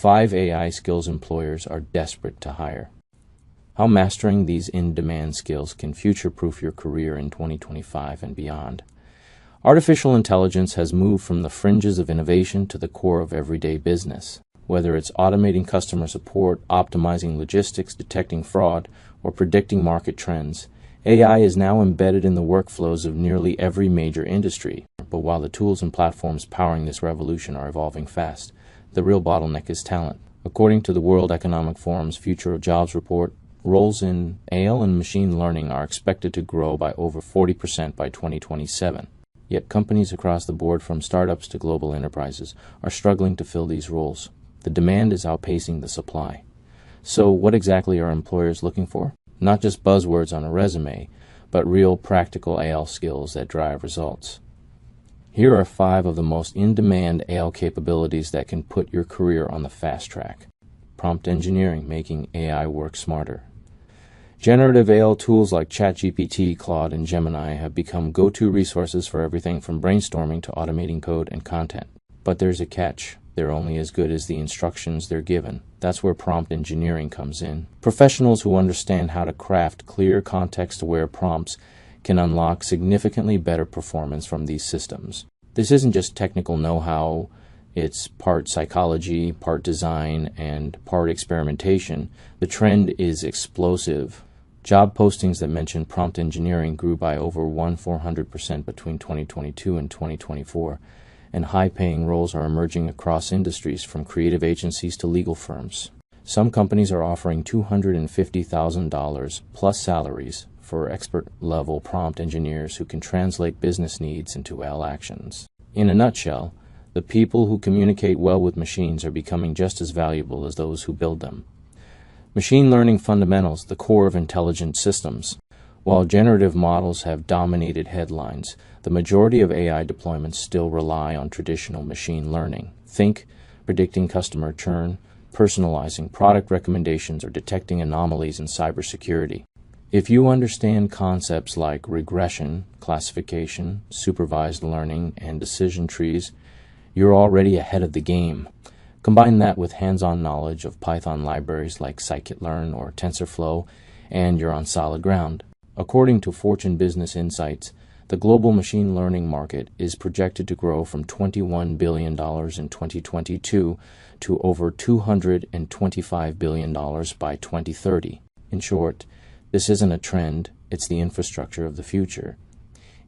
5 AI skills employers are desperate to hire. How mastering these in-demand skills can future-proof your career in 2025 and beyond. Artificial intelligence has moved from the fringes of innovation to the core of everyday business. Whether it's automating customer support, optimizing logistics, detecting fraud, or predicting market trends, AI is now embedded in the workflows of nearly every major industry. But while the tools and platforms powering this revolution are evolving fast, the real bottleneck is talent. According to the World Economic Forum's Future of Jobs report, roles in AI and machine learning are expected to grow by over 40% by 2027. Yet companies across the board, from startups to global enterprises, are struggling to fill these roles. The demand is outpacing the supply. So what exactly are employers looking for? Not just buzzwords on a resume, but real practical AI skills that drive results. Here are 5 of the most in-demand AI capabilities that can put your career on the fast track. Prompt engineering, making AI work smarter. Generative AI tools like ChatGPT, Claude, and Gemini have become go-to resources for everything from brainstorming to automating code and content. But there's a catch. They're only as good as the instructions they're given. That's where prompt engineering comes in. Professionals who understand how to craft clear, context-aware prompts can unlock significantly better performance from these systems. This isn't just technical know-how. It's part psychology, part design, and part experimentation. The trend is explosive. Job postings that mention prompt engineering grew by over 400% between 2022 and 2024, and high-paying roles are emerging across industries, from creative agencies to legal firms. Some companies are offering $250,000 plus salaries for expert-level prompt engineers who can translate business needs into AI actions. In a nutshell, the people who communicate well with machines are becoming just as valuable as those who build them. Machine learning fundamentals, the core of intelligent systems. While generative models have dominated headlines, the majority of AI deployments still rely on traditional machine learning. Think predicting customer churn, personalizing product recommendations, or detecting anomalies in cybersecurity. If you understand concepts like regression, classification, supervised learning, and decision trees, you're already ahead of the game. Combine that with hands-on knowledge of Python libraries like scikit-learn or TensorFlow, and you're on solid ground. According to Fortune Business Insights, the global machine learning market is projected to grow from $21 billion in 2022 to over $225 billion by 2030. In short, this isn't a trend, it's the infrastructure of the future.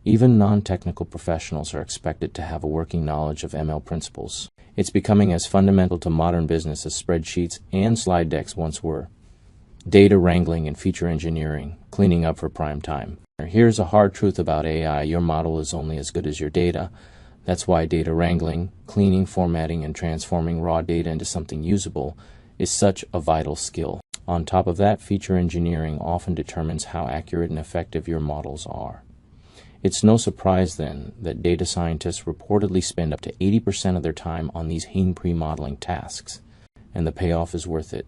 Even non-technical professionals are expected to have a working knowledge of ML principles. It's becoming as fundamental to modern business as spreadsheets and slide decks once were. Data wrangling and feature engineering, cleaning up for prime time. Here's a hard truth about AI. Your model is only as good as your data. That's why data wrangling, cleaning, formatting, and transforming raw data into something usable is such a vital skill. On top of that, feature engineering often determines how accurate and effective your models are. It's no surprise, then, that data scientists reportedly spend up to 80% of their time on these pre-modeling tasks, and the payoff is worth it.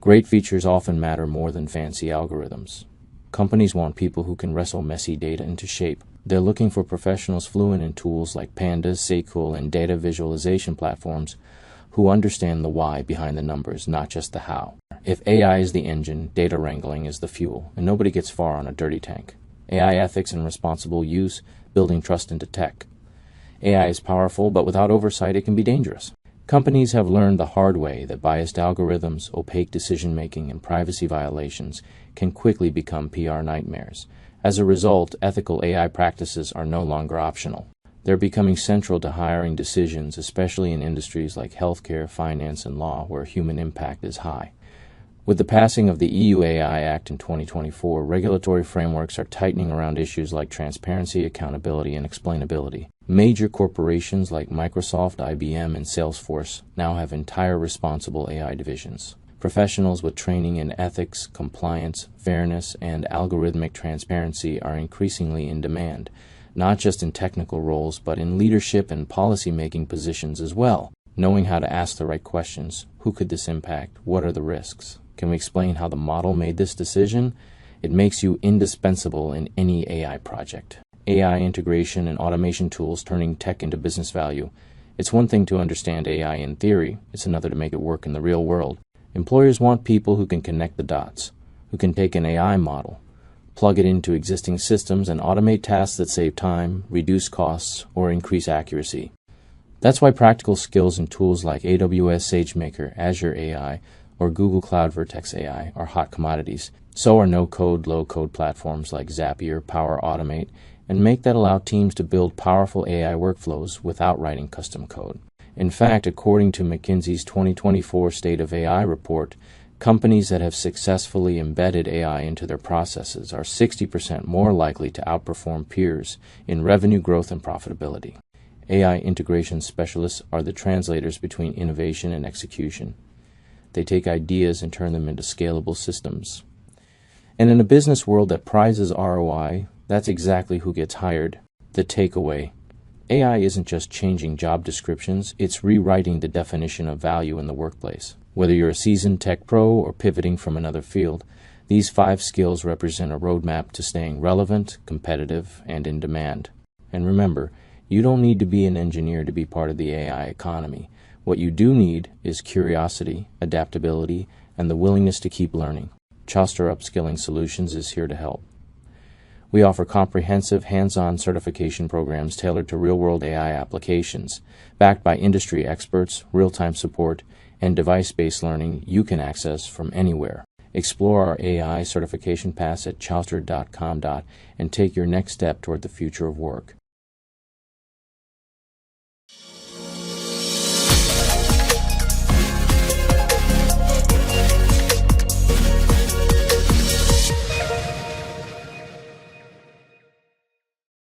Great features often matter more than fancy algorithms. Companies want people who can wrestle messy data into shape. They're looking for professionals fluent in tools like Pandas, SQL, and data visualization platforms who understand the why behind the numbers, not just the how. If AI is the engine, data wrangling is the fuel, and nobody gets far on a dirty tank. AI ethics and responsible use, building trust into tech. AI is powerful, but without oversight it can be dangerous. Companies have learned the hard way that biased algorithms, opaque decision-making, and privacy violations can quickly become PR nightmares. As a result, ethical AI practices are no longer optional. They're becoming central to hiring decisions, especially in industries like healthcare, finance, and law, where human impact is high. With the passing of the EU AI Act in 2024, regulatory frameworks are tightening around issues like transparency, accountability, and explainability. Major corporations like Microsoft, IBM, and Salesforce now have entire responsible AI divisions. Professionals with training in ethics, compliance, fairness, and algorithmic transparency are increasingly in demand, not just in technical roles, but in leadership and policy-making positions as well. Knowing how to ask the right questions: who could this impact? What are the risks? Can we explain how the model made this decision? It makes you indispensable in any AI project. AI integration and automation tools turning tech into business value. It's one thing to understand AI in theory, it's another to make it work in the real world. Employers want people who can connect the dots, who can take an AI model, plug it into existing systems, and automate tasks that save time, reduce costs, or increase accuracy. That's why practical skills and tools like AWS SageMaker, Azure AI, or Google Cloud Vertex AI are hot commodities. So are no-code, low-code platforms like Zapier, Power Automate, and Make that allow teams to build powerful AI workflows without writing custom code. In fact, according to McKinsey's 2024 State of AI report, companies that have successfully embedded AI into their processes are 60% more likely to outperform peers in revenue growth and profitability. AI integration specialists are the translators between innovation and execution. They take ideas and turn them into scalable systems. And in a business world that prizes ROI, that's exactly who gets hired. The takeaway: AI isn't just changing job descriptions, it's rewriting the definition of value in the workplace. Whether you're a seasoned tech pro or pivoting from another field, these 5 skills represent a roadmap to staying relevant, competitive, and in demand. And remember, you don't need to be an engineer to be part of the AI economy. What you do need is curiosity, adaptability, and the willingness to keep learning. Chauster UpSkilling Solutions is here to help. We offer comprehensive, hands-on certification programs tailored to real-world AI applications, backed by industry experts, real-time support, and device-based learning you can access from anywhere. Explore our AI certification paths at chauster.com and take your next step toward the future of work.